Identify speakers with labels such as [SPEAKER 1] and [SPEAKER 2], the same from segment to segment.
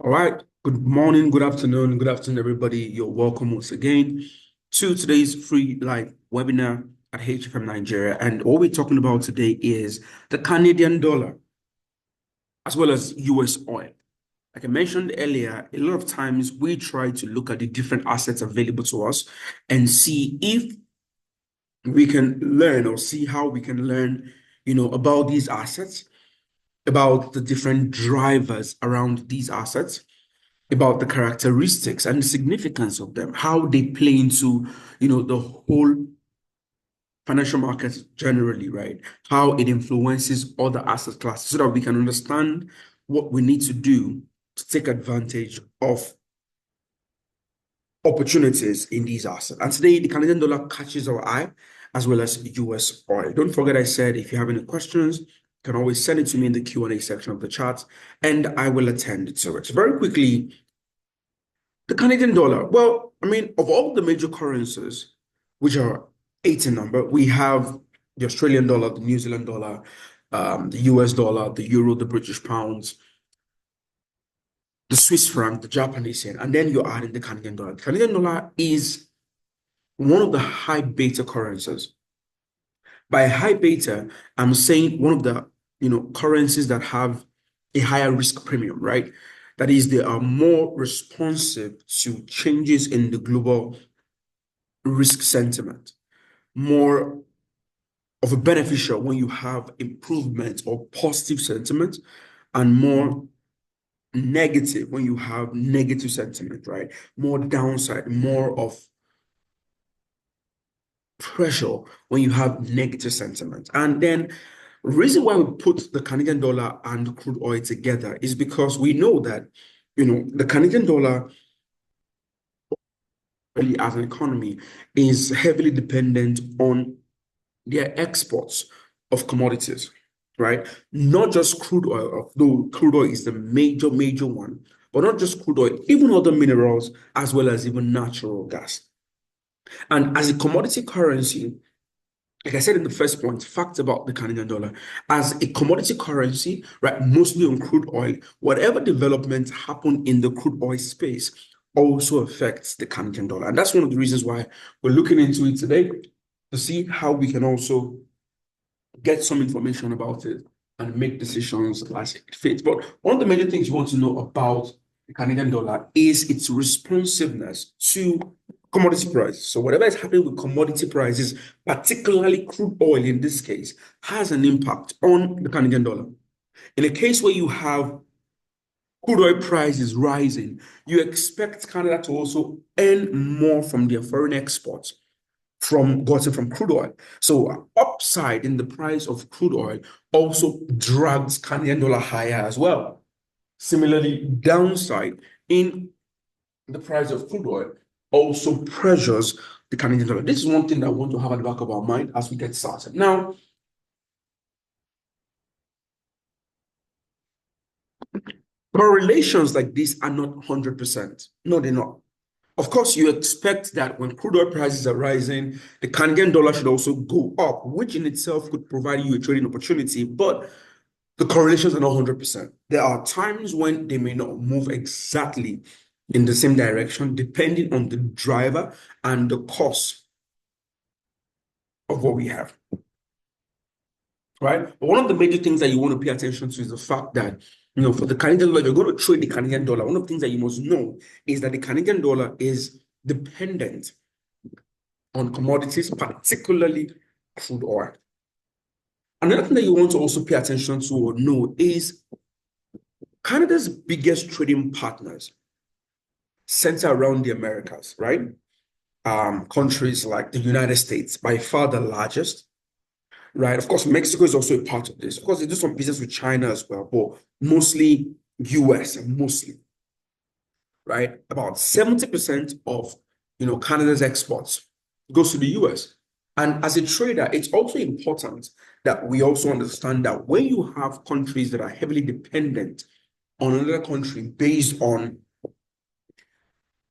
[SPEAKER 1] All right. Good morning, good afternoon, everybody. You're welcome once again to today's free live webinar at HFM Nigeria. And what we're talking about today is the Canadian dollar as well as US oil. Like I mentioned earlier, a lot of times we try to look at the different assets available to us and see if we can learn or see how we can learn, about these assets, about the different drivers around these assets, about the characteristics and the significance of them, how they play into, the whole financial markets generally, right? How it influences other asset classes so that we can understand what we need to do to take advantage of opportunities in these assets. And today, the Canadian dollar catches our eye as well as US oil. Don't forget, I said if you have any questions, you can always send it to me in the Q&A section of the chat and I will attend to it. So very quickly, the Canadian dollar. Well, I mean, of all the major currencies, which are eight in number, we have the Australian dollar, the New Zealand dollar, the US dollar, the euro, the British pounds, the Swiss franc, the Japanese yen, and then you're adding the Canadian dollar. The Canadian dollar is one of the high beta currencies. By high beta, I'm saying one of the currencies that have a higher risk premium, right? That is, they are more responsive to changes in the global risk sentiment, more of a beneficial when you have improvement or positive sentiment, and more negative when you have negative sentiment, right? More downside, more of pressure when you have negative sentiment. And then reason why we put the Canadian dollar and crude oil together is because we know that, the Canadian dollar really as an economy is heavily dependent on their exports of commodities, right? Not just crude oil, though crude oil is the major one, but not just crude oil, even other minerals, as well as even natural gas. And as a commodity currency, like I said in the first point, fact about the Canadian dollar, as a commodity currency, right, mostly on crude oil, whatever developments happen in the crude oil space also affects the Canadian dollar. And that's one of the reasons why we're looking into it today to see how we can also get some information about it and make decisions as it fits. But one of the major things you want to know about the Canadian dollar is its responsiveness to commodity prices. So whatever is happening with commodity prices, particularly crude oil in this case, has an impact on the Canadian dollar. In a case where you have crude oil prices rising, you expect Canada to also earn more from their foreign exports gotten from crude oil. So upside in the price of crude oil also drags Canadian dollar higher as well. Similarly, downside in the price of crude oil also pressures the Canadian dollar. This is one thing that I want to have at the back of our mind as we get started. Now, correlations like this are not 100%. No, they're not. Of course, you expect that when crude oil prices are rising, the Canadian dollar should also go up, which in itself could provide you a trading opportunity, but the correlations are not 100%. There are times when they may not move exactly in the same direction, depending on the driver and the cost of what we have, right? But one of the major things that you want to pay attention to is the fact that, for the Canadian dollar, if you're going to trade the Canadian dollar, one of the things that you must know is that the Canadian dollar is dependent on commodities, particularly crude oil. Another thing that you want to also pay attention to or know is Canada's biggest trading partners center around the Americas, right? Countries like the United States, by far the largest, right? Of course, Mexico is also a part of this. Of course, they do some business with China as well, but mostly US, mostly, right? About 70% of Canada's exports goes to the US. And as a trader, it's also important that we also understand that when you have countries that are heavily dependent on another country based on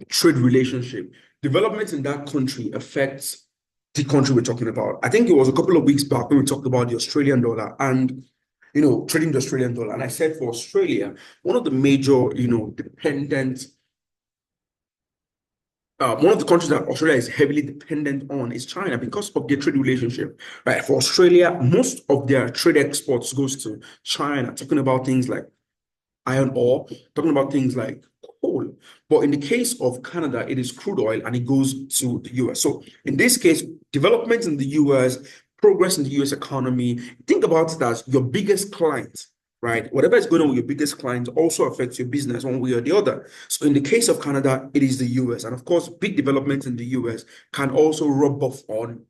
[SPEAKER 1] trade relationship, development in that country affects the country we're talking about. I think it was a couple of weeks back when we talked about the Australian dollar, and trading the Australian dollar. And I said for Australia, one of the major, one of the countries that Australia is heavily dependent on is China because of their trade relationship, right? For Australia, most of their trade exports goes to China, talking about things like iron ore, talking about things like coal. But in the case of Canada, it is crude oil and it goes to the US. So in this case, developments in the US, progress in the US economy, think about it as your biggest client, right? Whatever is going on with your biggest client also affects your business one way or the other. So in the case of Canada, it is the US. And of course, big developments in the US can also rub off on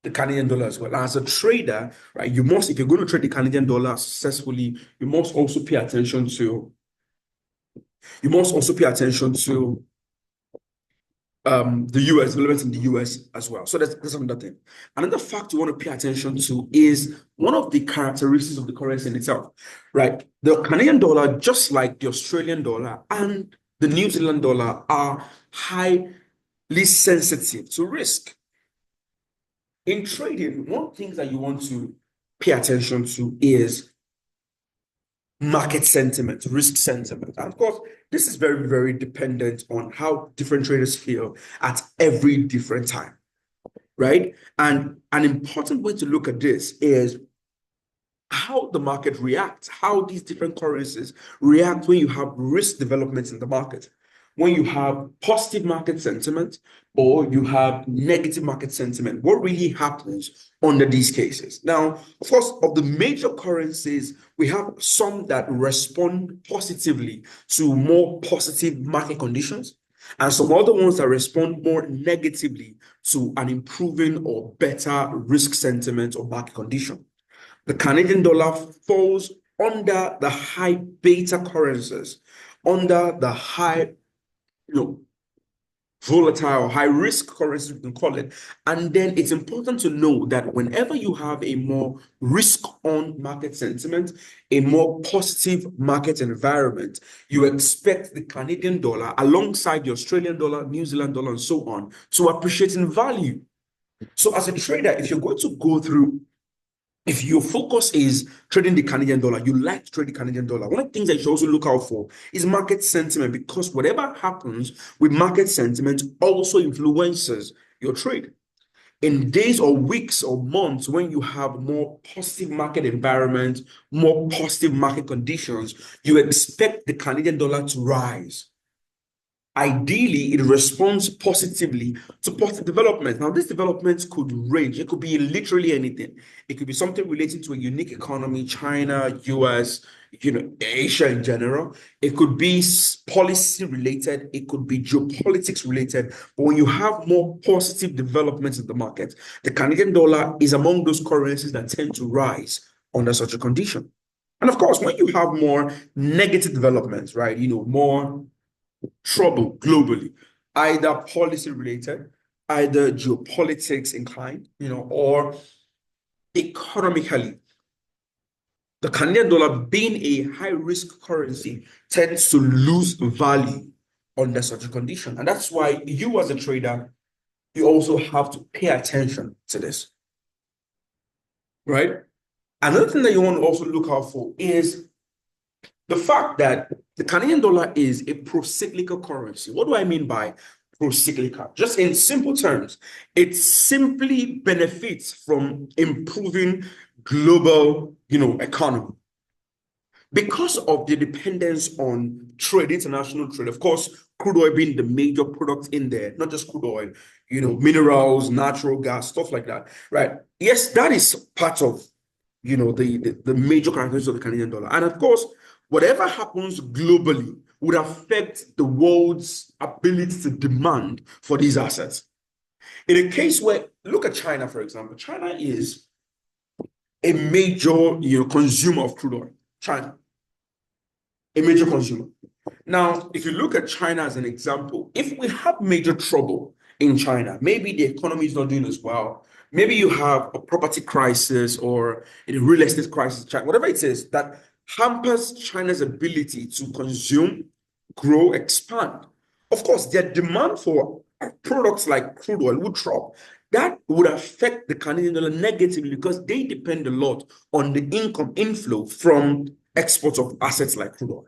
[SPEAKER 1] the Canadian dollar as well. As a trader, right, if you're going to trade the Canadian dollar successfully, you must also pay attention to the US developments in the US as well. So that's another thing. Another fact you want to pay attention to is one of the characteristics of the currency in itself, right? The Canadian dollar, just like the Australian dollar and the New Zealand dollar, are highly sensitive to risk. In trading, one of the things that you want to pay attention to is market sentiment, risk sentiment. And of course, this is very, very dependent on how different traders feel at every different time, right? And an important way to look at this is how the market reacts, how these different currencies react when you have risk developments in the market. When you have positive market sentiment or you have negative market sentiment, what really happens under these cases? Now, of course, of the major currencies, we have some that respond positively to more positive market conditions, and some other ones that respond more negatively to an improving or better risk sentiment or market condition. The Canadian dollar falls under the high beta currencies, under the high, volatile, high risk currencies, we can call it. And then it's important to know that whenever you have a more risk on market sentiment, a more positive market environment, you expect the Canadian dollar alongside the Australian dollar, New Zealand dollar, and so on to appreciate in value. So as a trader, if your focus is trading the Canadian dollar, you like to trade the Canadian dollar, one of the things that you should also look out for is market sentiment, because whatever happens with market sentiment also influences your trade. In days or weeks or months when you have more positive market environment, more positive market conditions, you expect the Canadian dollar to rise. Ideally, it responds positively to positive developments. Now, these developments could range. It could be literally anything. It could be something relating to a unique economy, China, US, Asia in general. It could be policy related. It could be geopolitics related. But when you have more positive developments in the market, the Canadian dollar is among those currencies that tend to rise under such a condition. And of course, when you have more negative developments, right, more trouble globally, either policy related, either geopolitics inclined, or economically. The Canadian dollar, being a high risk currency, tends to lose value under such a condition. And that's why you, as a trader, you also have to pay attention to this, right? Another thing that you want to also look out for is the fact that the Canadian dollar is a pro-cyclical currency. What do I mean by pro-cyclical? Just in simple terms, it simply benefits from improving global, economy. Because of the dependence on trade, international trade, of course, crude oil being the major product in there, not just crude oil, minerals, natural gas, stuff like that, right? Yes, that is part of, the major characteristics of the Canadian dollar. And of course, whatever happens globally would affect the world's ability to demand for these assets. In a case where, look at China, for example. China is a major, consumer of crude oil. China, a major consumer. Now, if you look at China as an example, if we have major trouble in China, maybe the economy is not doing as well, maybe you have a property crisis or a real estate crisis, whatever it is that hampers China's ability to consume, grow, expand. Of course, their demand for products like crude oil would drop. that would affect the Canadian dollar negatively because they depend a lot on the income inflow from exports of assets like crude oil.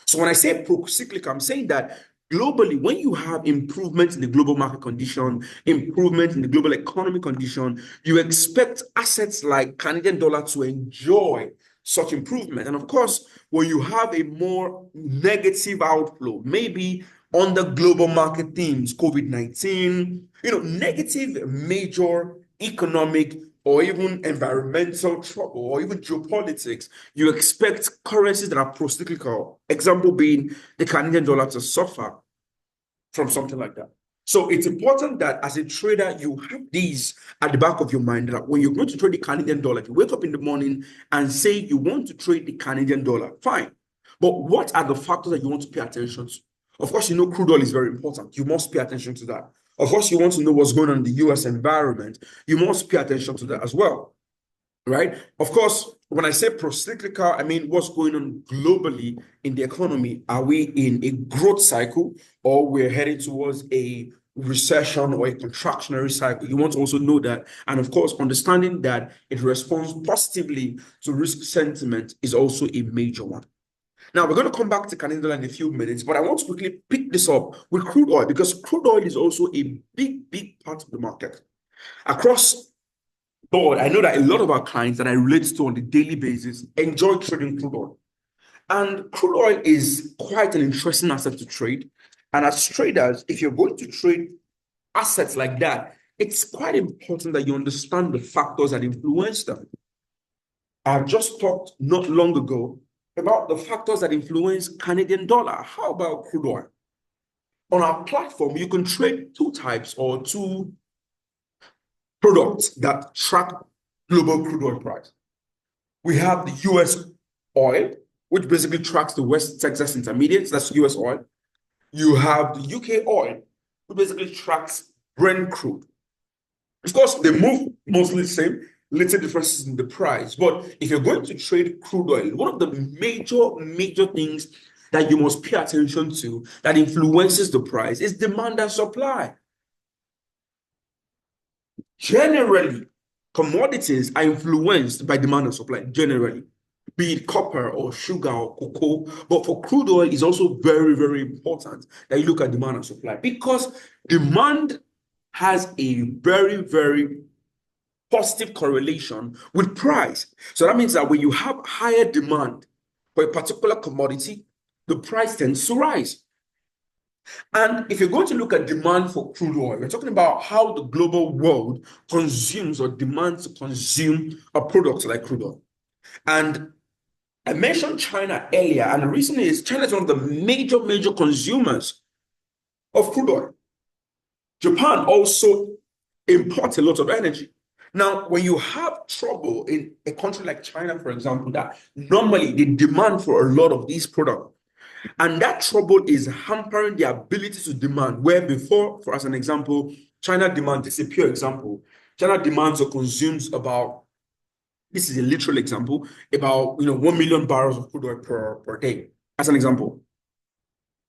[SPEAKER 1] So when I say pro-cyclical, I'm saying that globally, when you have improvements in the global market condition, improvement in the global economy condition, you expect assets like Canadian dollar to enjoy such improvement. And of course, when you have a more negative outflow, maybe on the global market themes, COVID-19, negative major economic or even environmental trouble or even geopolitics, you expect currencies that are pro-cyclical, example being the Canadian dollar, to suffer from something like that. So it's important that as a trader, you have these at the back of your mind that when you're going to trade the Canadian dollar, you wake up in the morning and say you want to trade the Canadian dollar, fine. But what are the factors that you want to pay attention to? Of course, crude oil is very important. You must pay attention to that. Of course, you want to know what's going on in the US environment. You must pay attention to that as well, right? Of course, when I say pro-cyclical, I mean what's going on globally in the economy. Are we in a growth cycle or we're heading towards a recession or a contractionary cycle? You want to also know that. And of course, understanding that it responds positively to risk sentiment is also a major one. Now, we're going to come back to Canadian dollar in a few minutes, but I want to quickly pick this up with crude oil because crude oil is also a big part of the market. Across board, I know that a lot of our clients that I relate to on a daily basis enjoy trading crude oil. And crude oil is quite an interesting asset to trade. And as traders, if you're going to trade assets like that, it's quite important that you understand the factors that influence them. I've just talked not long ago about the factors that influence Canadian dollar. How about crude oil? On our platform, you can trade two types or two products that track global crude oil price. We have the US oil, which basically tracks the West Texas Intermediates, that's US oil. You have the UK oil, which basically tracks Brent crude. Of course, they move mostly the same, little differences in the price. But if you're going to trade crude oil, one of the major things that you must pay attention to that influences the price is demand and supply. Generally, commodities are influenced by demand and supply, generally, be it copper or sugar or cocoa. But for crude oil, it's also very important that you look at demand and supply because demand has a very positive correlation with price. So that means that when you have higher demand for a particular commodity, the price tends to rise. And if you're going to look at demand for crude oil, we're talking about how the global world consumes or demands to consume a product like crude oil. And I mentioned China earlier, and the reason is China is one of the major consumers of crude oil. Japan also imports a lot of energy. Now, when you have trouble in a country like China, for example, that normally the demand for a lot of these products, and that trouble is hampering the ability to demand, where before, for as an example, China demand, this is a pure example, China demands or consumes about, this is a literal example, about 1 million barrels of crude oil per day, as an example.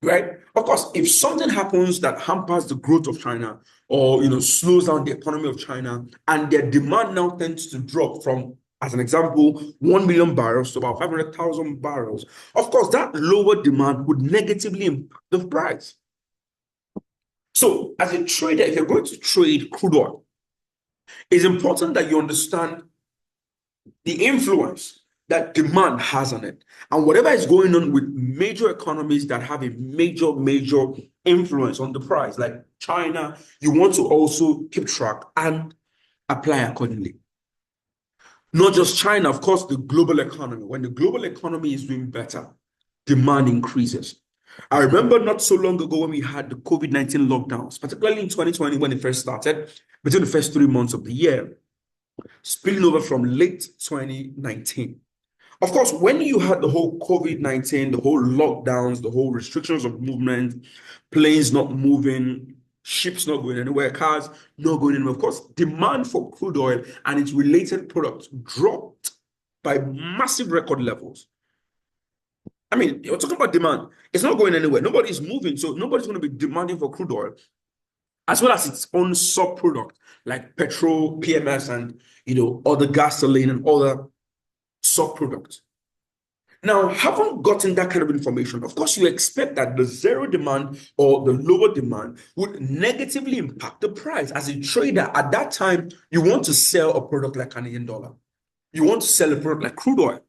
[SPEAKER 1] Right? Of course, if something happens that hampers the growth of China or slows down the economy of China and their demand now tends to drop from, as an example, 1 million barrels to about 500,000 barrels, of course, that lower demand would negatively impact the price. So, as a trader, if you're going to trade crude oil, it's important that you understand the influence that demand has on it. And whatever is going on with major economies that have a major influence on the price, like China, you want to also keep track and apply accordingly. Not just China, of course, the global economy. When the global economy is doing better, demand increases. I remember not so long ago when we had the COVID-19 lockdowns, particularly in 2020 when it first started, between the first 3 months of the year, spilling over from late 2019. Of course, when you had the whole COVID-19, the whole lockdowns, the whole restrictions of movement, planes not moving, ships not going anywhere, cars not going anywhere, of course, demand for crude oil and its related products dropped by massive record levels. I mean, you're talking about demand. It's not going anywhere. Nobody's moving, so nobody's going to be demanding for crude oil. as well as its own sub-product like petrol, PMS, and other gasoline and other sub-products. Now, having gotten that kind of information, of course, you expect that the zero demand or the lower demand would negatively impact the price. As a trader, at that time, you want to sell a product like Canadian dollar. You want to sell a product like crude oil.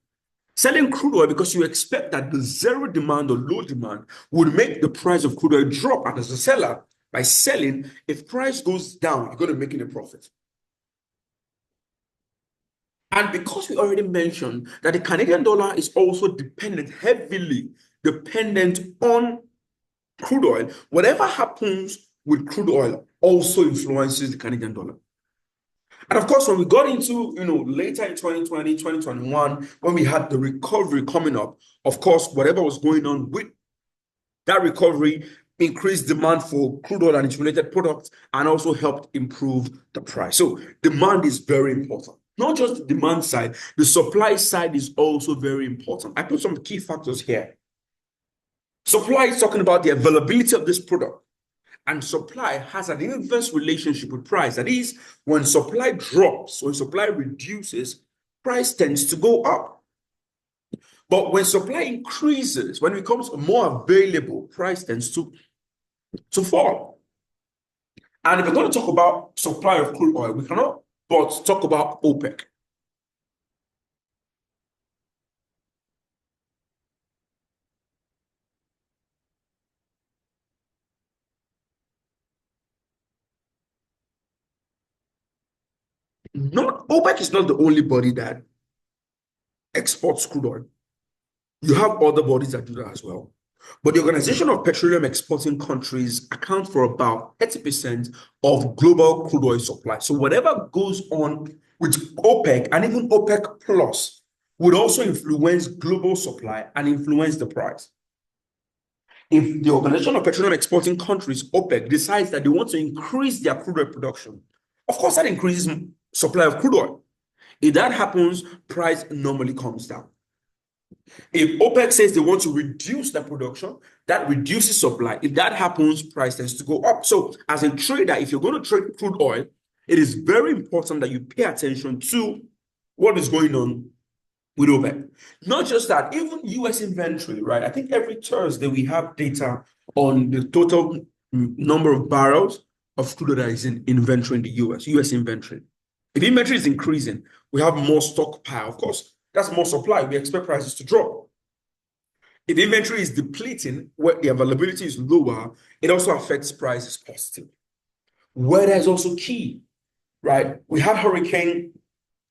[SPEAKER 1] Selling crude oil because you expect that the zero demand or low demand would make the price of crude oil drop. And as a seller, by selling, if price goes down, you're going to make a profit. And because we already mentioned that the Canadian dollar is also heavily dependent on crude oil, whatever happens with crude oil also influences the Canadian dollar. And of course, when we got into, later in 2020, 2021, when we had the recovery coming up, of course, whatever was going on with that recovery increased demand for crude oil and its related products and also helped improve the price. So demand is very important. Not just the demand side, the supply side is also very important. I put some key factors here. Supply is talking about the availability of this product. And supply has an inverse relationship with price. That is, when supply drops, when supply reduces, price tends to go up. But when supply increases, when it becomes more available, price tends to fall. And if we're going to talk about supply of crude oil, we cannot but talk about OPEC. OPEC is not the only body that exports crude oil. You have other bodies that do that as well. But the Organization of Petroleum Exporting Countries accounts for about 30% of global crude oil supply. So whatever goes on with OPEC and even OPEC Plus would also influence global supply and influence the price. If the Organization of Petroleum Exporting Countries, OPEC, decides that they want to increase their crude oil production, of course that increases supply of crude oil. If that happens, price normally comes down. If OPEC says they want to reduce their production, that reduces supply. If that happens, price tends to go up. So as a trader, if you're going to trade crude oil, it is very important that you pay attention to what is going on with OPEC. Not just that, even US inventory, right? I think every Thursday we have data on the total number of barrels of crude oil that is in inventory in the US inventory. If inventory is increasing, we have more stockpile. Of course, that's more supply. We expect prices to drop. If inventory is depleting, where the availability is lower, it also affects prices positively. Weather is also key, right? We had hurricane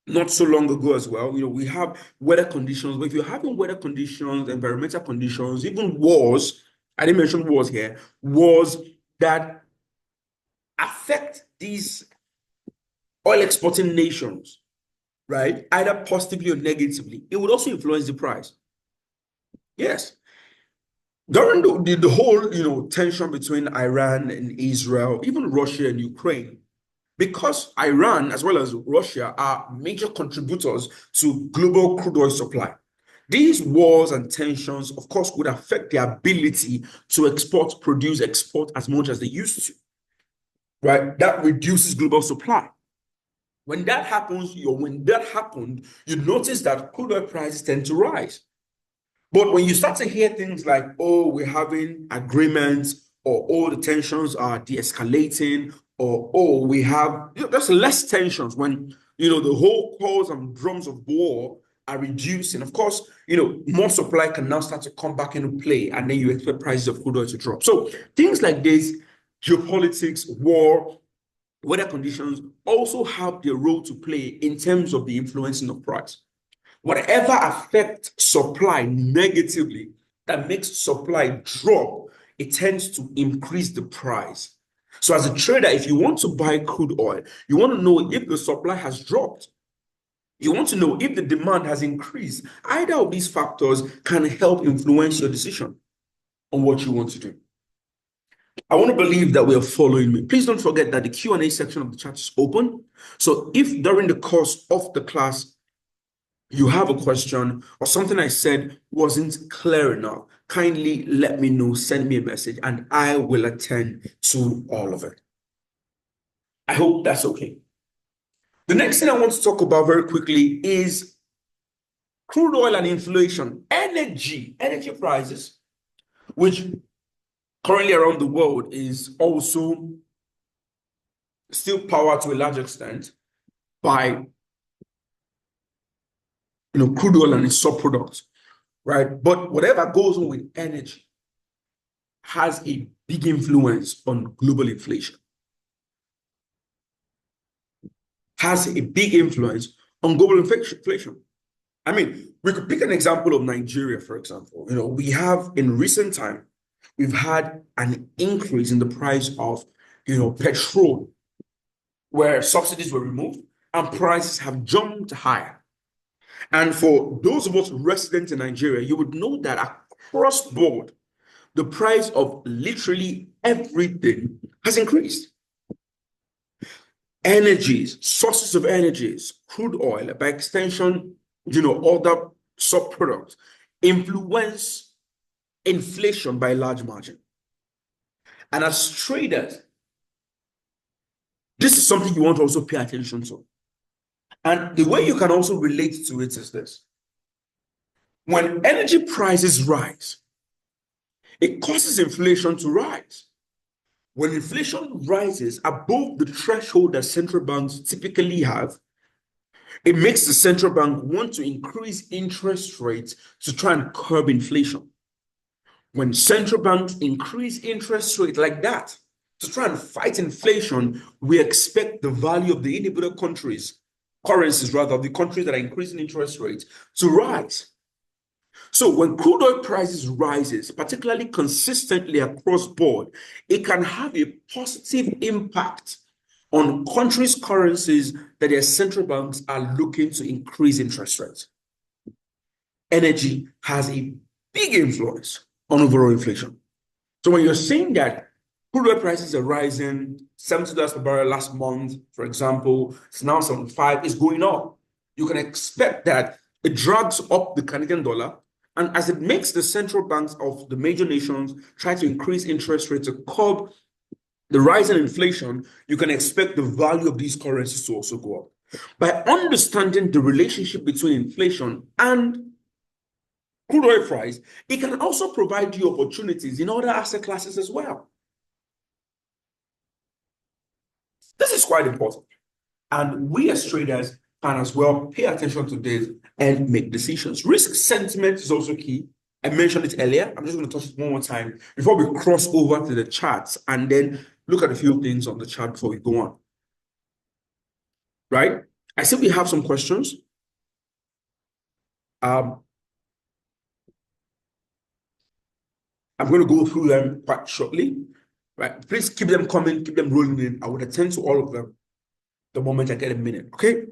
[SPEAKER 1] not so long ago as well. We have weather conditions, but if you're having weather conditions, environmental conditions, even wars, I didn't mention wars here, wars that affect these oil exporting nations, right? Either positively or negatively, it would also influence the price. Yes. During the whole, tension between Iran and Israel, even Russia and Ukraine, because Iran as well as Russia are major contributors to global crude oil supply, these wars and tensions, of course, would affect their ability to export as much as they used to, right? That reduces global supply. When that happens, when that happened, you notice that crude oil prices tend to rise. But when you start to hear things like, oh, we're having agreements, or oh, the tensions are de-escalating, or oh, we have, there's less tensions when, the whole calls and drums of war are reducing. Of course, more supply can now start to come back into play, and then you expect prices of crude oil to drop. So things like this, geopolitics, war, weather conditions also have their role to play in terms of the influencing of price. Whatever affects supply negatively, that makes supply drop, it tends to increase the price. So as a trader, if you want to buy crude oil, you want to know if the supply has dropped. You want to know if the demand has increased. Either of these factors can help influence your decision on what you want to do. I want to believe that we are following me. Please don't forget that the Q&A section of the chat is open. So if during the course of the class you have a question or something I said wasn't clear enough, kindly let me know, send me a message, and I will attend to all of it. I hope that's okay. The next thing I want to talk about very quickly is crude oil and inflation, energy prices, which currently around the world is also still powered to a large extent by crude oil and its subproducts, right? But whatever goes on with energy has a big influence on global inflation, has a big influence on global inflation. I mean, we could pick an example of Nigeria, for example. We have in recent time, we've had an increase in the price of, petrol, where subsidies were removed and prices have jumped higher. And for those of us residents in Nigeria, you would know that across board, the price of literally everything has increased. Energies, sources of energies, crude oil, by extension, other subproducts, influence inflation by a large margin. And as traders, this is something you want to also pay attention to. And the way you can also relate to it is this. When energy prices rise, it causes inflation to rise. When inflation rises above the threshold that central banks typically have, it makes the central bank want to increase interest rates to try and curb inflation. When central banks increase interest rates like that to try and fight inflation, we expect the value of the individual currencies rather, the countries that are increasing interest rates to rise. So when crude oil prices rises, particularly consistently across board, it can have a positive impact on countries' currencies that their central banks are looking to increase interest rates. Energy has a big influence on overall inflation. So when you're seeing that crude oil prices are rising, $70 per barrel last month, for example, it's now 75, it's going up. You can expect that it drags up the Canadian dollar, and as it makes the central banks of the major nations try to increase interest rates to curb the rise in inflation, you can expect the value of these currencies to also go up. By understanding the relationship between inflation and crude oil price, it can also provide you opportunities in other asset classes as well. This is quite important. And we as traders can as well pay attention to this and make decisions. Risk sentiment is also key. I mentioned it earlier. I'm just going to touch it one more time before we cross over to the charts and then look at a few things on the chart before we go on. Right? I see we have some questions. I'm going to go through them quite shortly. Right? Please keep them coming, keep them rolling in. I will attend to all of them the moment I get a minute. Okay?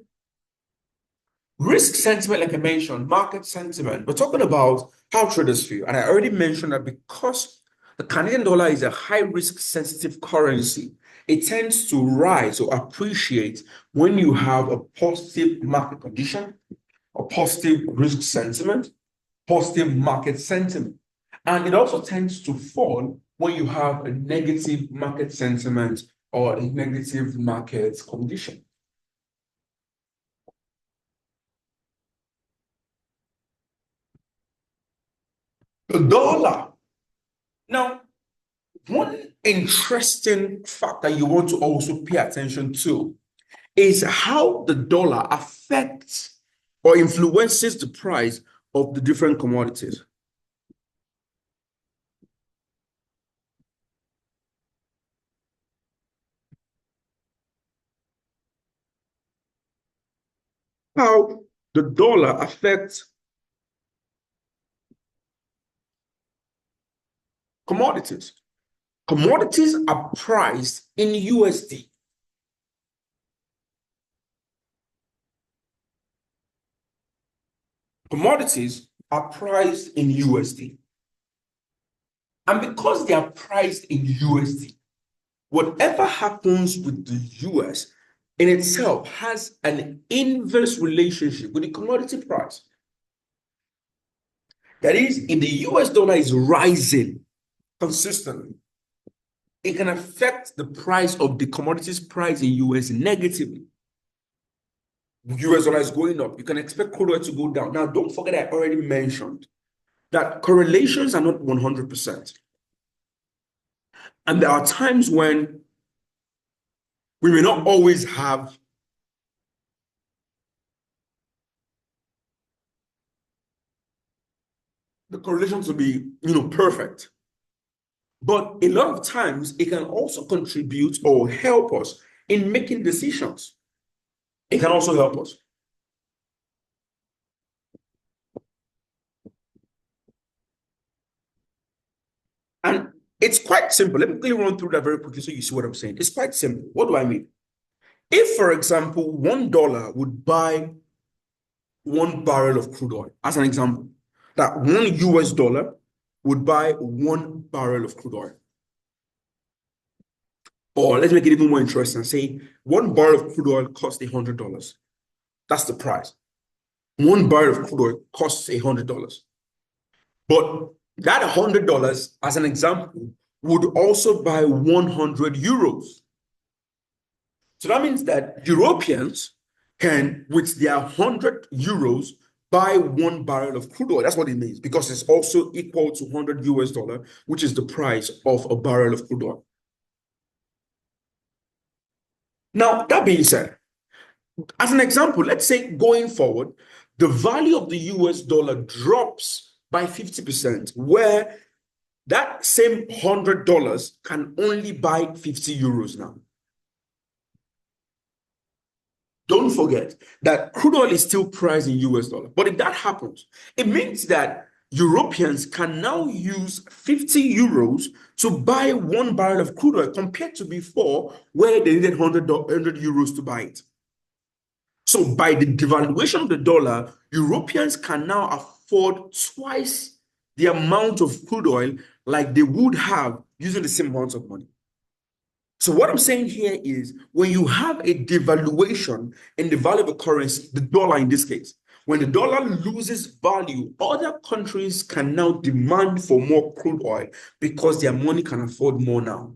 [SPEAKER 1] Risk sentiment, like I mentioned, market sentiment. We're talking about how traders feel. And I already mentioned that because the Canadian dollar is a high risk sensitive currency, it tends to rise or appreciate when you have a positive market condition, a positive risk sentiment, positive market sentiment. And it also tends to fall when you have a negative market sentiment or a negative market condition. The dollar. Now, one interesting fact that you want to also pay attention to is how the dollar affects or influences the price of the different commodities. How the dollar affects commodities. Commodities are priced in USD. Commodities are priced in USD. And because they are priced in USD, whatever happens with the US in itself has an inverse relationship with the commodity price. That is, if the US dollar is rising consistently, it can affect the price of the commodities price in US negatively. US dollar is going up. You can expect crude oil to go down. Now, don't forget I already mentioned that correlations are not 100%. And there are times when we may not always have the correlation to be, perfect. But a lot of times it can also contribute or help us in making decisions. It can also help us. And it's quite simple. Let me quickly run through that very quickly so you see what I'm saying. It's quite simple. What do I mean? If, for example, $1 would buy 1 barrel of crude oil, as an example, that $1 would buy 1 barrel of crude oil. Or let's make it even more interesting. Say 1 barrel of crude oil costs $100. That's the price. 1 barrel of crude oil costs $100. But that $100, as an example, would also buy 100 euros. So that means that Europeans can, with their 100 euros, buy 1 barrel of crude oil. That's what it means, because it's also equal to 100 US dollar, which is the price of a barrel of crude oil. Now, that being said, as an example, let's say going forward, the value of the US dollar drops by 50%, where that same $100 can only buy 50 euros now. Don't forget that crude oil is still priced in US dollar. But if that happens, it means that Europeans can now use 50 euros to buy 1 barrel of crude oil compared to before, where they needed 100 euros to buy it. So by the devaluation of the dollar, Europeans can now afford twice the amount of crude oil like they would have using the same amount of money. So what I'm saying here is, when you have a devaluation in the value of a currency, the dollar in this case, when the dollar loses value, other countries can now demand for more crude oil because their money can afford more now.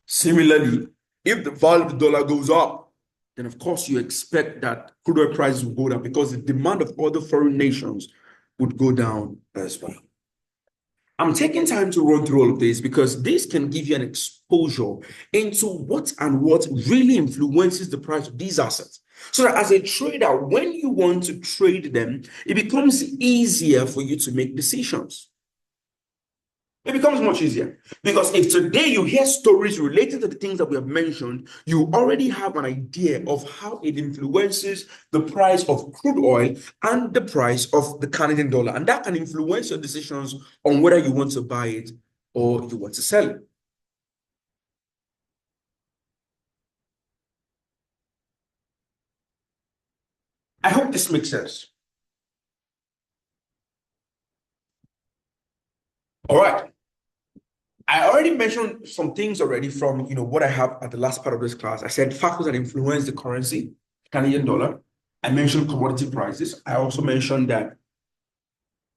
[SPEAKER 1] Similarly, if the value of the dollar goes up, then of course you expect that crude oil prices will go down because the demand of other foreign nations would go down as well. I'm taking time to run through all of this because this can give you an exposure into what really influences the price of these assets. So that as a trader, when you want to trade them, it becomes easier for you to make decisions. It becomes much easier because if today you hear stories related to the things that we have mentioned, you already have an idea of how it influences the price of crude oil and the price of the Canadian dollar. And that can influence your decisions on whether you want to buy it or you want to sell it. I hope this makes sense. All right. I already mentioned some things already from what I have at the last part of this class. I said factors that influence the currency, Canadian dollar. I mentioned commodity prices. I also mentioned that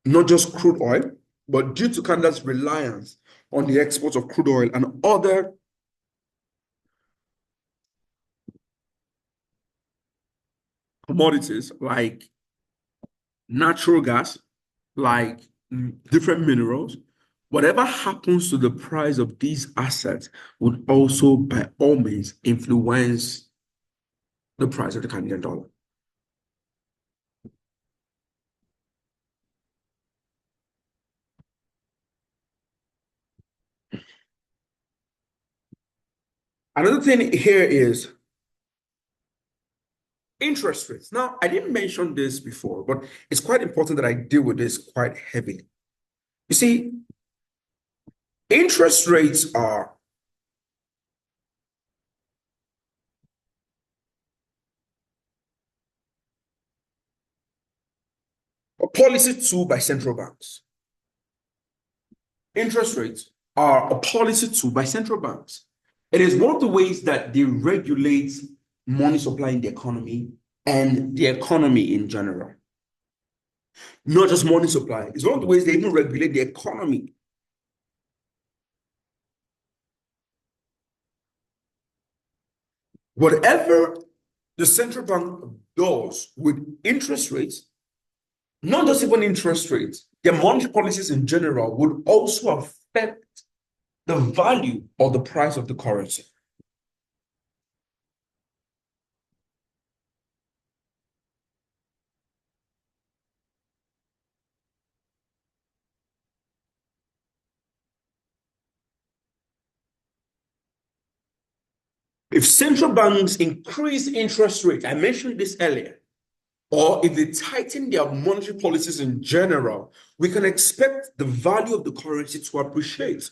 [SPEAKER 1] not just crude oil, but due to Canada's reliance on the export of crude oil and other commodities like natural gas, like different minerals, whatever happens to the price of these assets would also, by all means, influence the price of the Canadian dollar. Another thing here is interest rates. Now, I didn't mention this before, but it's quite important that I deal with this quite heavily. You see, interest rates are a policy tool by central banks. Interest rates are a policy tool by central banks. It is one of the ways that they regulate money supply in the economy and the economy in general. Not just money supply. It's one of the ways they even regulate the economy. whatever the central bank does with interest rates, not just even interest rates, their monetary policies in general would also affect the value or the price of the currency. If central banks increase interest rates, I mentioned this earlier, or if they tighten their monetary policies in general, we can expect the value of the currency to appreciate.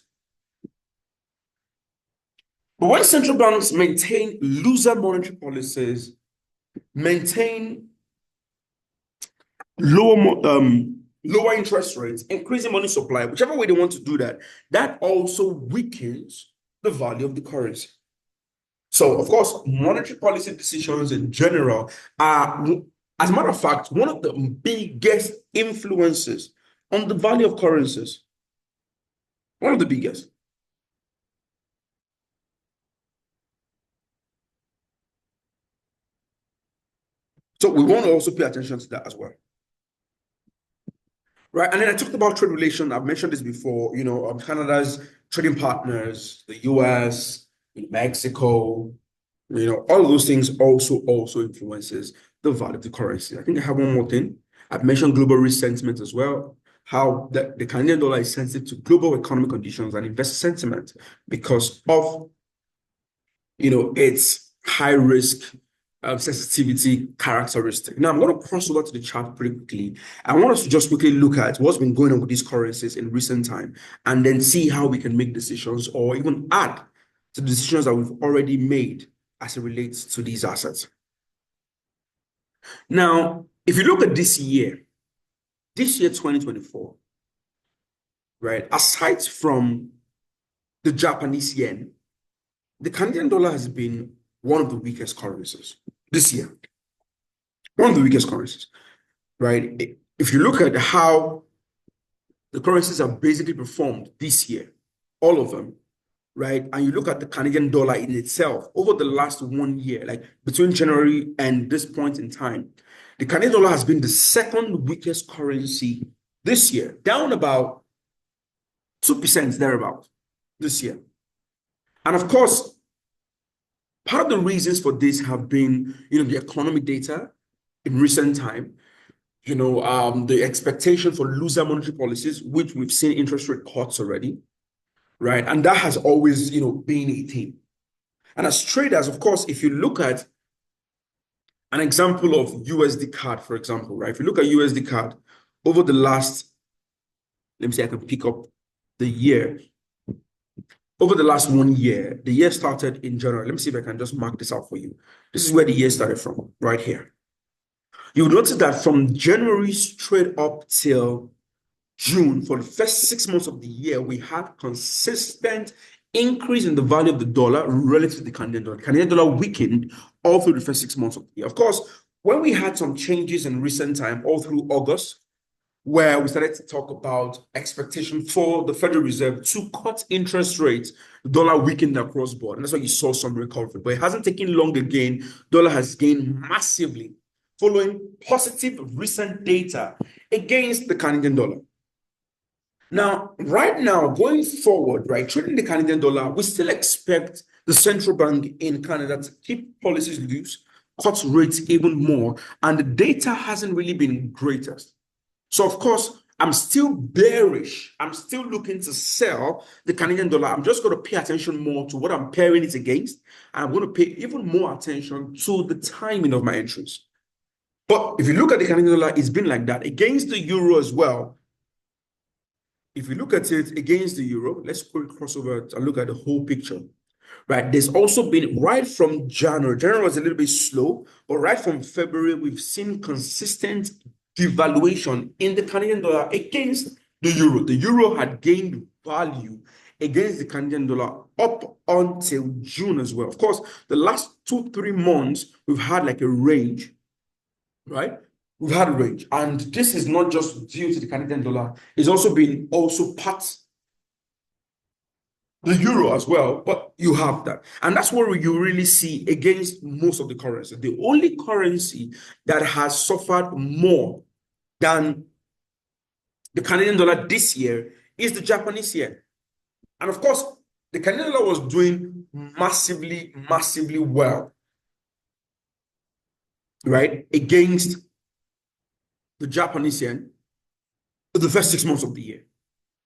[SPEAKER 1] But when central banks maintain looser monetary policies, maintain lower interest rates, increasing money supply, whichever way they want to do that, that also weakens the value of the currency. So, of course, monetary policy decisions in general are, as a matter of fact, one of the biggest influences on the value of currencies. One of the biggest. So we want to also pay attention to that as well. Right. And then I talked about trade relations. I've mentioned this before, Canada's trading partners, the US, Mexico, all of those things also influences the value of the currency. I think I have one more thing. I've mentioned global risk sentiment as well, how the Canadian dollar is sensitive to global economic conditions and investor sentiment because of, its high risk sensitivity characteristic. Now, I'm going to cross over to the chart pretty quickly. I want us to just quickly look at what's been going on with these currencies in recent time and then see how we can make decisions or even add to the decisions that we've already made as it relates to these assets. Now, if you look at this year 2024, right, aside from the Japanese yen, the Canadian dollar has been one of the weakest currencies this year. One of the weakest currencies, right? If you look at how the currencies have basically performed this year, all of them, right? And you look at the Canadian dollar in itself over the last 1 year, like between January and this point in time, the Canadian dollar has been the second weakest currency this year, down about 2% thereabout this year. And of course, part of the reasons for this have been, the economic data in recent time, the expectation for looser monetary policies, which we've seen interest rate cuts already, right? And that has always, been a theme. And as traders, of course, if you look at an example of USD CAD, for example, right? If you look at USD CAD over the last, let me see, I can pick up the year. Over the last 1 year, the year started in January. Let me see if I can just mark this out for you. This is where the year started from, right here. You will notice that from January straight up till June, for the first 6 months of the year, we had consistent increase in the value of the dollar relative to the Canadian dollar. The Canadian dollar weakened all through the first 6 months of the year. Of course, when we had some changes in recent time, all through August, where we started to talk about expectation for the Federal Reserve to cut interest rates, the dollar weakened across board. And that's why you saw some recovery. But it hasn't taken long again. Dollar has gained massively following positive recent data against the Canadian dollar. Now, right now, going forward, right, trading the Canadian dollar, we still expect the central bank in Canada to keep policies loose, cut rates even more, and the data hasn't really been greatest. So, of course, I'm still bearish. I'm still looking to sell the Canadian dollar. I'm just going to pay attention more to what I'm pairing it against. And I'm going to pay even more attention to the timing of my entries. But if you look at the Canadian dollar, it's been like that against the euro as well. If you look at it against the euro, let's cross over and look at the whole picture. Right, there's also been right from January. January was a little bit slow, but right from February, we've seen consistent devaluation in the Canadian dollar against the euro. The euro had gained value against the Canadian dollar up until June as well. Of course, the last 2-3 months, we've had like a range, right? We've had a range. And this is not just due to the Canadian dollar. It's also been part the euro as well, but you have that. And that's what you really see against most of the currency. The only currency that has suffered more than the Canadian dollar this year is the Japanese yen. And of course, the Canadian dollar was doing massively, massively well, right, against the Japanese yen for the first 6 months of the year,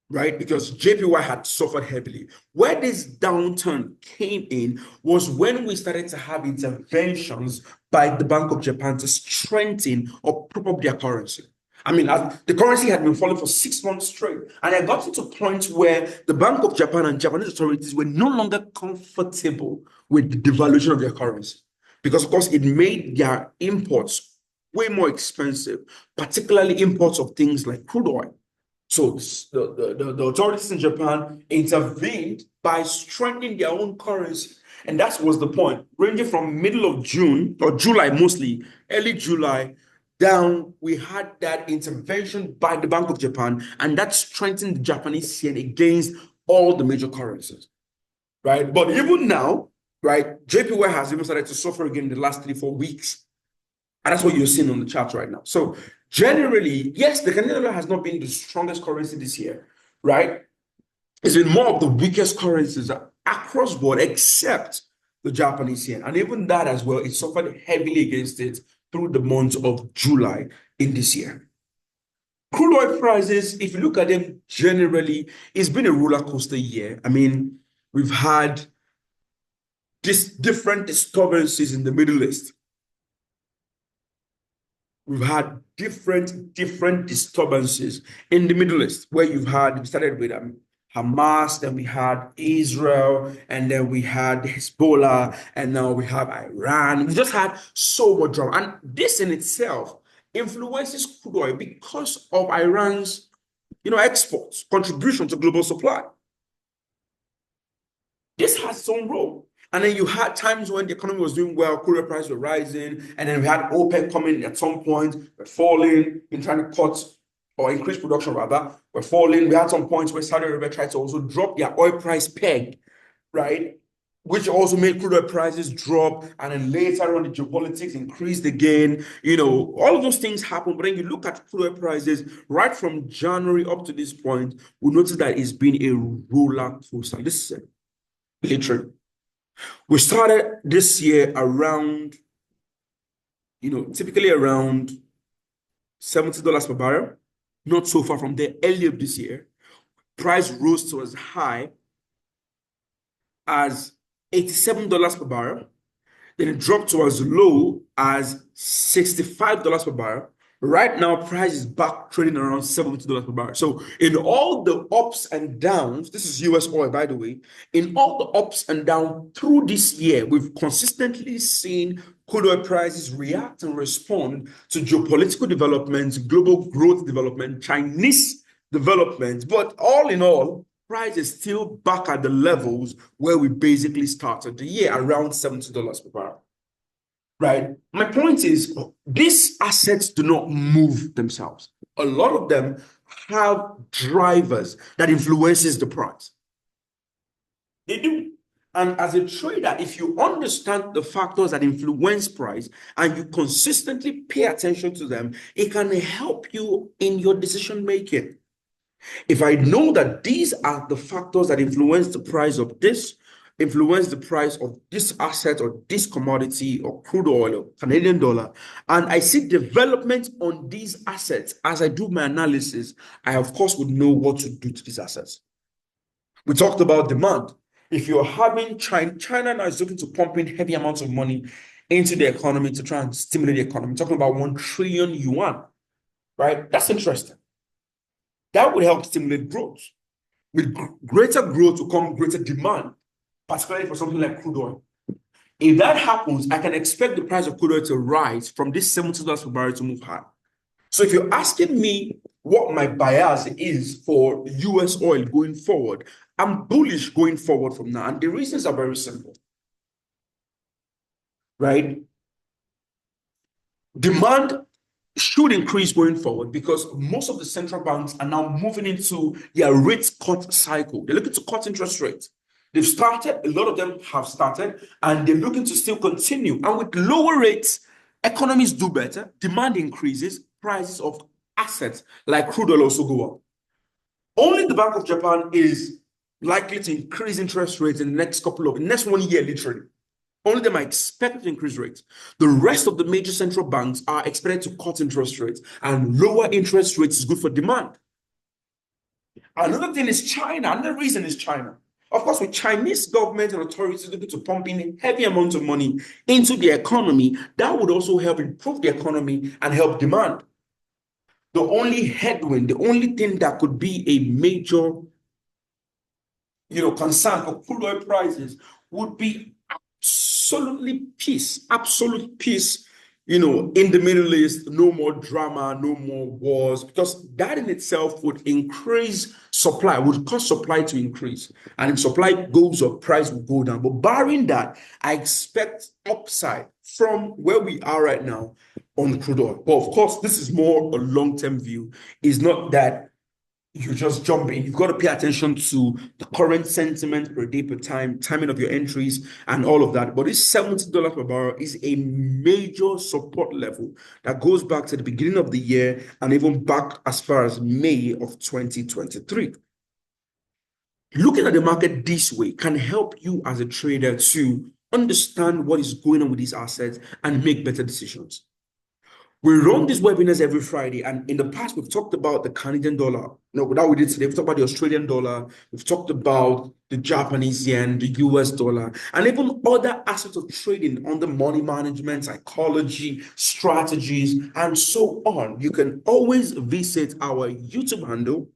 [SPEAKER 1] right? Because JPY had suffered heavily. Where this downturn came in was when we started to have interventions by the Bank of Japan to strengthen or prop up their currency. I mean, the currency had been falling for 6 months straight, and I got to a point where the Bank of Japan and Japanese authorities were no longer comfortable with the devaluation of their currency because, of course, it made their imports way more expensive, particularly imports of things like crude oil. So the authorities in Japan intervened by strengthening their own currency. And that was the point. Ranging from middle of June or July, mostly early July, down, we had that intervention by the Bank of Japan, and that strengthened the Japanese yen against all the major currencies, right? But even now, right, JPY has even started to suffer again in the last 3-4 weeks. And that's what you're seeing on the chart right now. So generally, yes, the Canadian dollar has not been the strongest currency this year, right? It's been more of the weakest currencies across board, except the Japanese yen. And even that as well, it suffered heavily against it through the month of July in this year. Crude oil prices, if you look at them generally, it's been a roller coaster year. I mean, we've had different disturbances in the Middle East. We've had different disturbances in the Middle East, where we started with Hamas, then we had Israel, and then we had Hezbollah, and now we have Iran. We just had so much drama. And this in itself influences crude oil because of Iran's, exports, contribution to global supply. This has its own role. And then you had times when the economy was doing well, crude oil prices were rising, and then we had OPEC coming at some point, we're falling, in trying to cut or increase production rather, we're falling. We had some points where Saudi Arabia tried to also drop their oil price peg, right? Which also made crude oil prices drop, and then later on the geopolitics increased again. All of those things happen. But then you look at crude oil prices right from January up to this point, we notice that it's been a roller coaster. This is literally. We started this year around, typically around $70 per barrel, not so far from there earlier this year. Price rose to as high as $87 per barrel. Then it dropped to as low as $65 per barrel. Right now, price is back trading around $70 per barrel. So in all the ups and downs, this is US oil, by the way, in all the ups and downs through this year, we've consistently seen crude oil prices react and respond to geopolitical developments, global growth development, Chinese development. But all in all, price is still back at the levels where we basically started the year, around $70 per barrel. Right. My point is, these assets do not move themselves. A lot of them have drivers that influences the price. They do. And as a trader, if you understand the factors that influence price and you consistently pay attention to them, it can help you in your decision making. If I know that these are the factors that influence the price of this, influence the price of this asset or this commodity or crude oil or Canadian dollar, and I see development on these assets as I do my analysis, I of course would know what to do to these assets. We talked about demand. If you're having China now is looking to pump in heavy amounts of money into the economy to try and stimulate the economy. We're talking about 1 trillion yuan, right? That's interesting. That would help stimulate growth. With greater growth will come greater demand, particularly for something like crude oil. If that happens, I can expect the price of crude oil to rise from this $70 per barrel to move high. So if you're asking me what my bias is for US oil going forward, I'm bullish going forward from now. And the reasons are very simple, right? Demand should increase going forward because most of the central banks are now moving into their rate cut cycle. They're looking to cut interest rates. They've started, a lot of them have started, and they're looking to still continue. And with lower rates, economies do better, demand increases, prices of assets like crude oil also go up. Only the Bank of Japan is likely to increase interest rates in the next 1 year, literally. Only them are expected to increase rates. The rest of the major central banks are expected to cut interest rates, and lower interest rates is good for demand. Another thing is China. Another reason is China. Of course, with Chinese government and authorities looking to pump in heavy amounts of money into the economy, that would also help improve the economy and help demand. The only headwind, the only thing that could be a major, concern for crude oil prices would be absolute peace, in the Middle East, no more drama, no more wars, because that in itself would increase supply, would cause supply to increase. And if supply goes up, price will go down. But barring that, I expect upside from where we are right now on crude oil. But of course, this is more a long-term view. It's not that you just jump in. You've got to pay attention to the current sentiment per day, per time, timing of your entries, and all of that. But this $70 per barrel is a major support level that goes back to the beginning of the year and even back as far as May of 2023. Looking at the market this way can help you as a trader to understand what is going on with these assets and make better decisions. We run these webinars every Friday, and in the past, we've talked about the Canadian dollar. No, that we did today. We've talked about the Australian dollar. We've talked about the Japanese yen, the US dollar, and even other aspects of trading under money management, psychology, strategies, and so on. You can always visit our YouTube handle,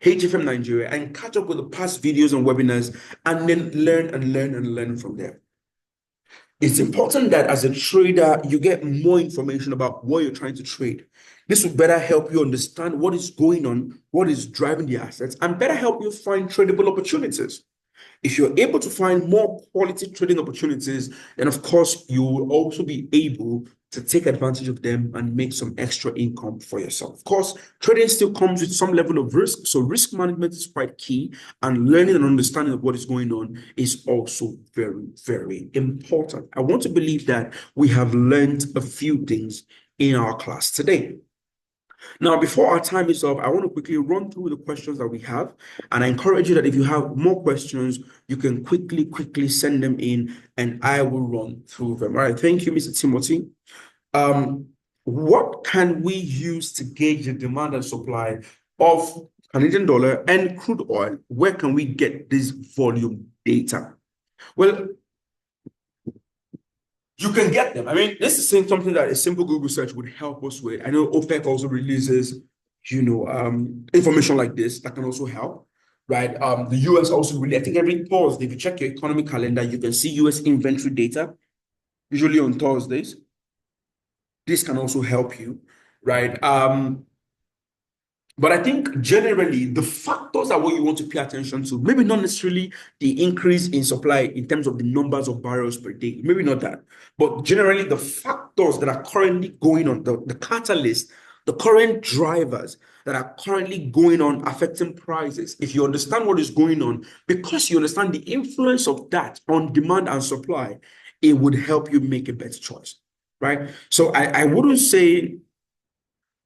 [SPEAKER 1] HFM Nigeria, and catch up with the past videos and webinars, and then learn from there. It's important that as a trader, you get more information about what you're trying to trade. This will better help you understand what is going on, what is driving the assets, and better help you find tradable opportunities. If you're able to find more quality trading opportunities, then of course, you will also be able to take advantage of them and make some extra income for yourself. Of course, trading still comes with some level of risk, so risk management is quite key, and learning and understanding of what is going on is also very, very important. I want to believe that we have learned a few things in our class today. Now, before our time is up, I want to quickly run through the questions that we have. And I encourage you that if you have more questions, you can quickly send them in and I will run through them. All right. Thank you, Mr. Timothy. What can we use to gauge the demand and supply of Canadian dollar and crude oil? Where can we get this volume data? Well, you can get them. I mean, this is something that a simple Google search would help us with. I know OPEC also releases, information like this that can also help, right? The US also really, I think every Thursday, if you check your economy calendar, you can see US inventory data, usually on Thursdays. This can also help you, right? But I think generally the factors are what you want to pay attention to. Maybe not necessarily the increase in supply in terms of the numbers of barrels per day. Maybe not that. But generally the factors that are currently going on, the catalyst, the current drivers that are currently going on affecting prices. If you understand what is going on, because you understand the influence of that on demand and supply, it would help you make a better choice, right? So I wouldn't say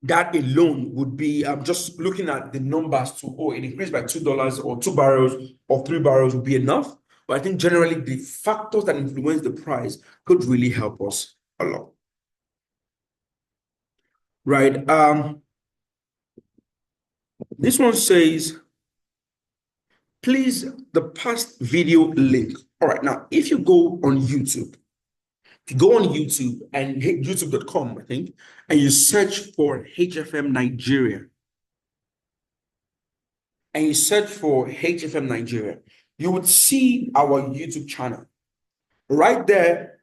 [SPEAKER 1] that alone would be just looking at the numbers to, it increased by $2 or 2 barrels or 3 barrels would be enough. But I think generally the factors that influence the price could really help us a lot. Right. This one says, please, the past video link. All right. Now, if you go on YouTube, if you go on YouTube and hit youtube.com, I think, and you search for HFM Nigeria, you would see our YouTube channel. Right there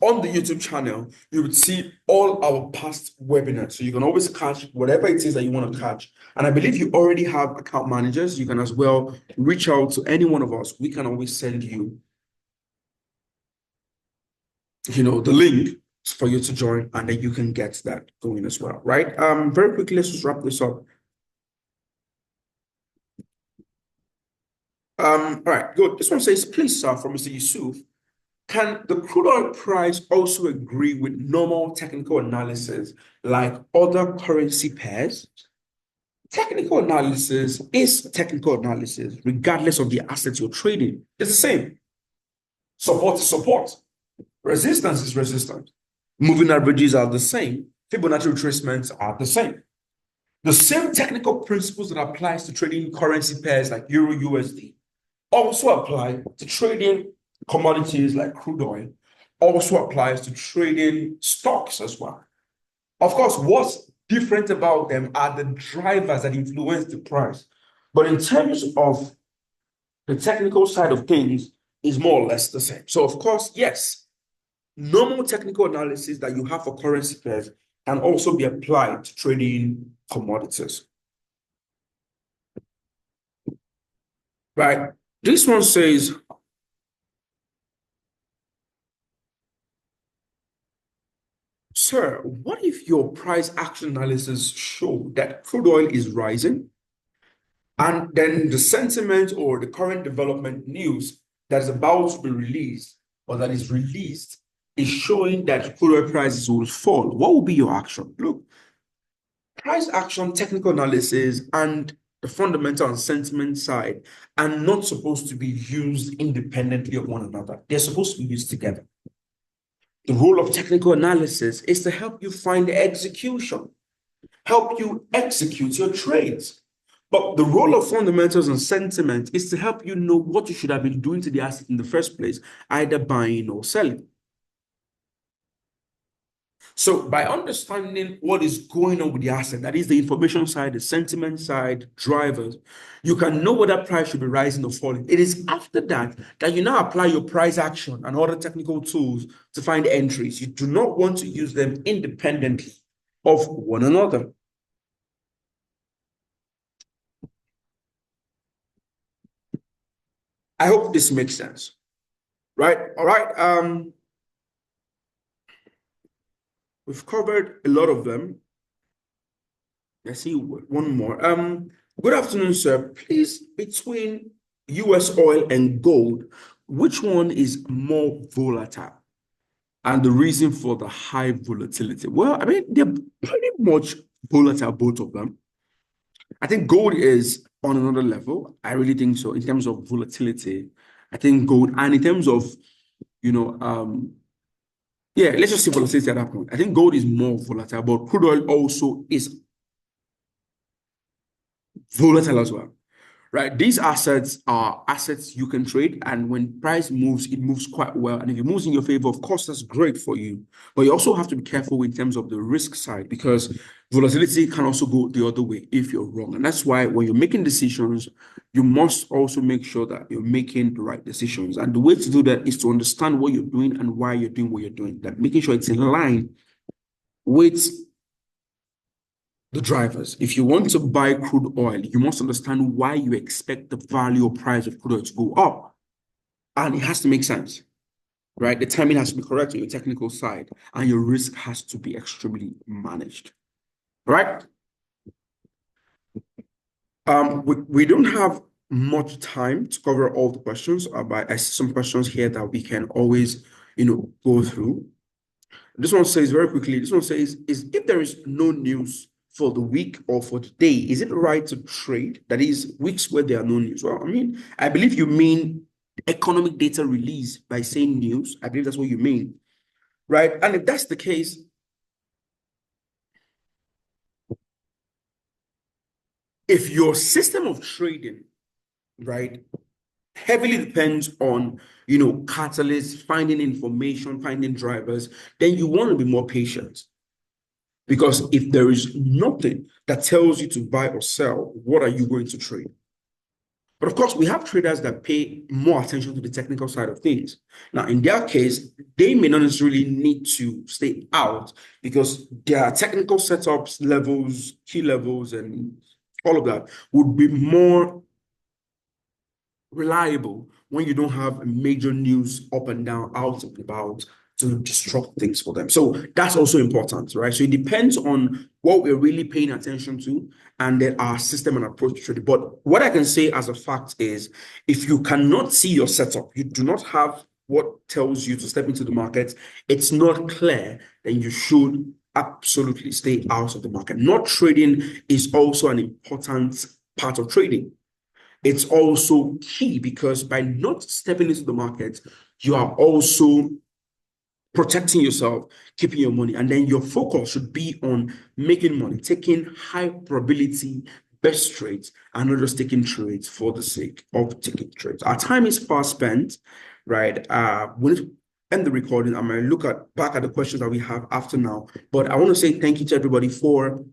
[SPEAKER 1] on the YouTube channel, you would see all our past webinars. So you can always catch whatever it is that you want to catch. And I believe you already have account managers. You can as well reach out to any one of us. We can always send you, the link for you to join, and then you can get that going as well, right? Very quickly, let's just wrap this up. All right, good. This one says, please, sir, from Mr. Yusuf, can the crude oil price also agree with normal technical analysis like other currency pairs? Technical analysis is technical analysis, regardless of the assets you're trading. It's the same. Support is support. Resistance is resistance. Moving averages are the same. Fibonacci retracements are the same. The same technical principles that applies to trading currency pairs like Euro USD also apply to trading commodities like crude oil, also applies to trading stocks as well. Of course, what's different about them are the drivers that influence the price. But in terms of the technical side of things, is more or less the same. So, of course, yes, normal technical analysis that you have for currency pairs can also be applied to trading commodities. Right? This one says, sir, what if your price action analysis show that crude oil is rising and then the sentiment or the current development news that is about to be released or that is released is showing that crude oil prices will fall? What will be your action? Look, price action, technical analysis, and the fundamental and sentiment side are not supposed to be used independently of one another. They're supposed to be used together. The role of technical analysis is to help you find the execution, help you execute your trades. But the role of fundamentals and sentiment is to help you know what you should have been doing to the asset in the first place, either buying or selling. So by understanding what is going on with the asset, that is the information side, the sentiment side, drivers, you can know whether price should be rising or falling. It is after that that you now apply your price action and other technical tools to find entries. You do not want to use them independently of one another. I hope this makes sense. Right? All right. We've covered a lot of them. I see one more. Good afternoon, sir. Please, between US oil and gold, which one is more volatile? And the reason for the high volatility? Well, I mean, they're pretty much volatile, both of them. I think gold is on another level. I really think so in terms of volatility. I think gold, and in terms of, you know, yeah, let's just see volatility at that point. I think gold is more volatile, but crude oil also is volatile as well, right? These assets are assets you can trade, and when price moves, it moves quite well. And if it moves in your favor, of course, that's great for you. But you also have to be careful in terms of the risk side, because volatility can also go the other way if you're wrong. And that's why when you're making decisions, you must also make sure that you're making the right decisions. And the way to do that is to understand what you're doing and why you're doing what you're doing, that making sure it's in line with the drivers. If you want to buy crude oil, you must understand why you expect the value or price of crude oil to go up. And it has to make sense, right? The timing has to be correct on your technical side, and your risk has to be extremely managed, right? We don't have much time to cover all the questions, but I see some questions here that we can always, go through. This one says very quickly, this one says, is if there is no news for the week or for the day, is it right to trade? That is, weeks where there are no news. Well, I mean, I believe you mean economic data release by saying news. I believe that's what you mean, right? And if that's the case, if your system of trading, right, heavily depends on, catalysts, finding information, finding drivers, then you want to be more patient. Because if there is nothing that tells you to buy or sell, what are you going to trade? But of course, we have traders that pay more attention to the technical side of things. Now, in their case, they may not necessarily need to stay out because their technical setups, levels, key levels, and all of that would be more reliable when you don't have major news up and down, out and about, to disrupt things for them. So that's also important, right? So it depends on what we're really paying attention to and then our system and approach to trading. But what I can say as a fact is if you cannot see your setup, you do not have what tells you to step into the market, it's not clear, then you should absolutely stay out of the market. Not trading is also an important part of trading. It's also key because by not stepping into the market, you are also protecting yourself, keeping your money, and then your focus should be on making money, taking high probability best trades, and not just taking trades for the sake of taking trades. Our time is fast spent, right? We need to end the recording. I'm going to look back at the questions that we have after now, but I want to say thank you to everybody for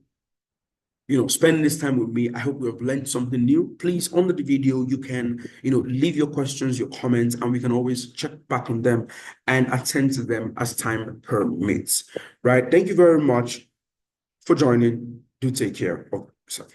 [SPEAKER 1] spending this time with me. I hope you have learned something new. Please, under the video, you can, leave your questions, your comments, and we can always check back on them and attend to them as time permits. Right? Thank you very much for joining. Do take care of yourself.